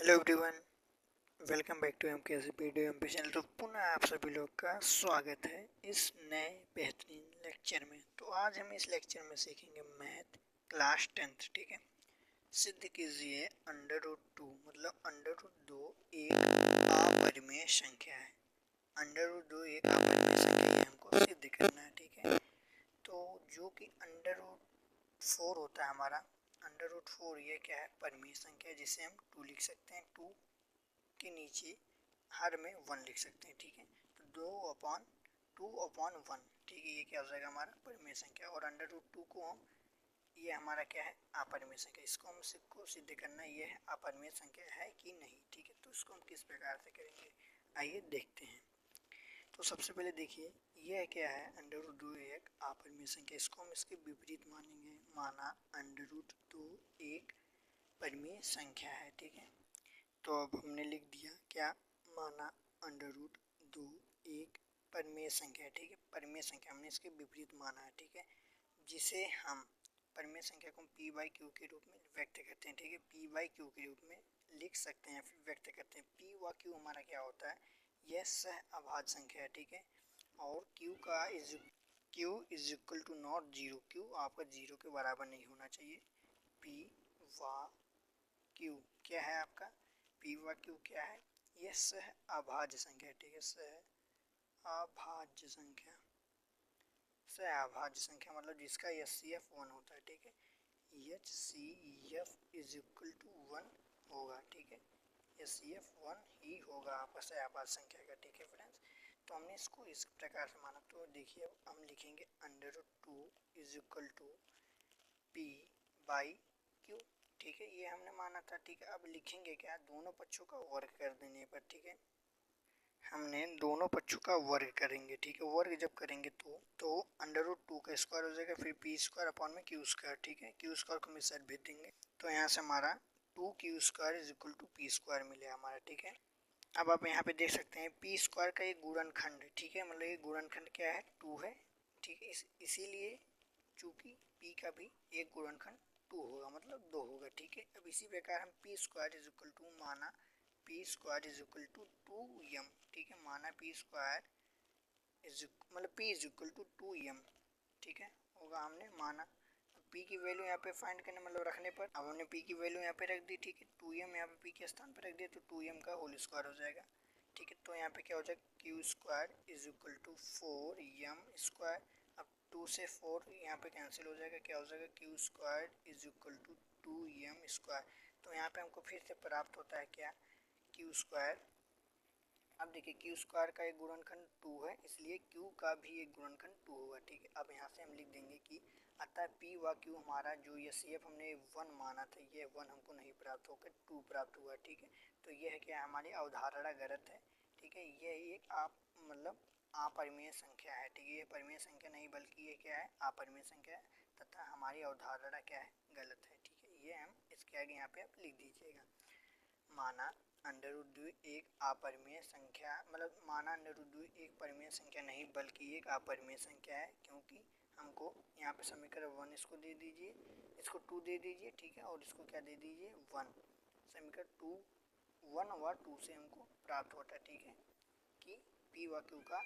Hello everyone, welcome back to M channel. तो पुनः आप सभी लोग का स्वागत है इस नए बेहतरीन लेक्चर में। तो आज हम इस लेक्चर में सीखेंगे मैथ क्लास 10th। ठीक है, सिद्ध कीजिए अंडर रूट 2 मतलब अंडर रूट 2 एक अपरिमेय संख्या है। अंडर रूट 2 एक अपरिमेय संख्या है, हमको सिद्ध करना है। ठीक है, तो जो कि अंडर रूट 4 होता है हमारा, अंडर रूट 4 ये क्या है, परिमेय संख्या है, जिसे हम 2 लिख सकते हैं। 2 के नीचे हर में 1 लिख सकते हैं। ठीक है, तो 2/2/1। ठीक है, ये क्या हो जाएगा हमारा परिमेय संख्या। और अंडर रूट 2 को हम, ये हमारा क्या है, अपरिमेय संख्या। इसको हम सबको सिद्ध करना, ये है अपरिमेय संख्या है कि नहीं। ठीक है, तो इसको हम किस प्रकार से करेंगे, आइए देखते हैं। तो सबसे पहले देखिए, यह क्या है, अंडर रूट 2 एक अपरिमेय संख्या। इसको हम इसके विपरीत मानेंगे। माना अंडर रूट 2 एक परिमेय संख्या है। ठीक है, तो अब हमने लिख दिया क्या, माना अंडर रूट 2 एक परिमेय संख्या है। ठीक है, परिमेय संख्या हमने इसके विपरीत माना है। ठीक है, जिसे हम परिमेय संख्या को पी बाई क्यू के रूप में व्यक्त करते हैं। ठीक है, पी बाई क्यू के रूप में लिख सकते हैं, फिर व्यक्त करते हैं। पी व क्यू हमारा क्या होता है, यह सह अभाज्य संख्या है। ठीक है, और Q is equal to not zero. Q आपका जीरो के बराबर नहीं होना चाहिए। पी व क्यू क्या है आपका, पी व क्यू क्या है, यह सह अभाज्य संख्या है। ठीक है, सह अभाज्य संख्या, सह अभाज्य संख्या मतलब जिसका HCF 1 होता है। ठीक है, HCF इज इक्वल टू 1 होगा। ठीक है, HCF 1 ही होगा आपका सह अभाज्य संख्या का। ठीक है फ्रेंड्स, तो हमने इसको इस प्रकार से माना। तो देखिए, अब हम लिखेंगे under root 2 is equal to P by Q. ठीक है, ये हमने माना था। ठीक है, अब लिखेंगे क्या, दोनों पक्षों का वर्ग कर देने पर। ठीक है, हमने दोनों पक्षों का वर्ग करेंगे। ठीक है, वर्ग जब करेंगे तो अंडर रूट 2 का स्क्वायर हो जाएगा, फिर पी स्क्वायर अपॉन में क्यू स्क्वायर। ठीक है, क्यू स्क्वायर को हम इस साइड भेज देंगे, तो यहाँ से हमारा 2q square is equal to P square मिलेगा हमारा। ठीक है, अब आप यहाँ पे देख सकते हैं पी स्क्वायर का एक गुणनखंड है। ठीक है, मतलब ये गुणनखंड क्या है, 2 है। ठीक है, इसीलिए चूंकि पी का भी एक गुणनखंड 2 होगा, मतलब 2 होगा। ठीक है, अब इसी प्रकार हम P square is equal to, माना P square is equal to 2m। ठीक है, माना पी स्क्वायर इज मतलब P is equal to 2m। ठीक है, होगा हमने माना। पी की वैल्यू यहाँ पे फाइंड करने मतलब रखने पर, अब हमने पी की वैल्यू यहाँ पे रख दी। ठीक है, 2m यहाँ पे पी के स्थान पर रख दिया, तो 2m का होल स्क्वायर हो जाएगा। ठीक है, तो यहाँ पे क्या हो जाएगा, Q square is equal to 4m square. अब 2 से 4 यहाँ पे कैंसिल हो जाएगा, क्या हो जाएगा, Q square is equal to 2m square. तो यहाँ पे हमको फिर से प्राप्त होता है क्या, क्यू स्क्वायर। अब देखिए, क्यू स्क्वायर का एक गुणनखंड 2 है, इसलिए क्यू का भी एक गुणनखंड 2 होगा। ठीक है, अब यहाँ से हम लिख देंगे कि अतः पी व क्यू हमारा जो HCF हमने 1 माना था, ये 1 हमको नहीं प्राप्त होकर 2 प्राप्त हुआ। ठीक है, तो यह है क्या, हमारी अवधारणा गलत है। ठीक है, यह एक मतलब अपरिमेय संख्या है। ठीक है, ये परिमेय संख्या नहीं बल्कि ये क्या है, अपरिमेय संख्या है, तथा हमारी अवधारणा क्या है, गलत है। ठीक है, ये हम इसके आगे यहाँ पे आप लिख दीजिएगा। माना अंडर रूट 2 एक अपरिमेय संख्या, मतलब माना अंडर रूट 2 एक परिमेय संख्या नहीं बल्कि एक अपरिमेय संख्या है, क्योंकि हमको यहाँ पे समीकरण 1 इसको दे दीजिए, इसको 2 दे दीजिए। ठीक है, और इसको क्या दे दीजिए, 1। समीकरण 2 1 व 2 से हमको प्राप्त होता है। ठीक है, कि पी व क्यू का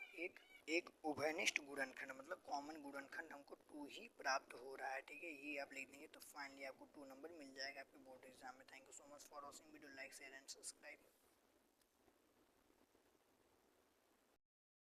एक उभयनिष्ठ गुणनखंड मतलब कॉमन गुणनखंड हमको 2 ही प्राप्त हो रहा है। ठीक है, ये आप लिख देंगे तो फाइनली आपको 2 नंबर मिल जाएगा आपके बोर्ड एग्जाम में। Thank you so much for watching video, like share and subscribe.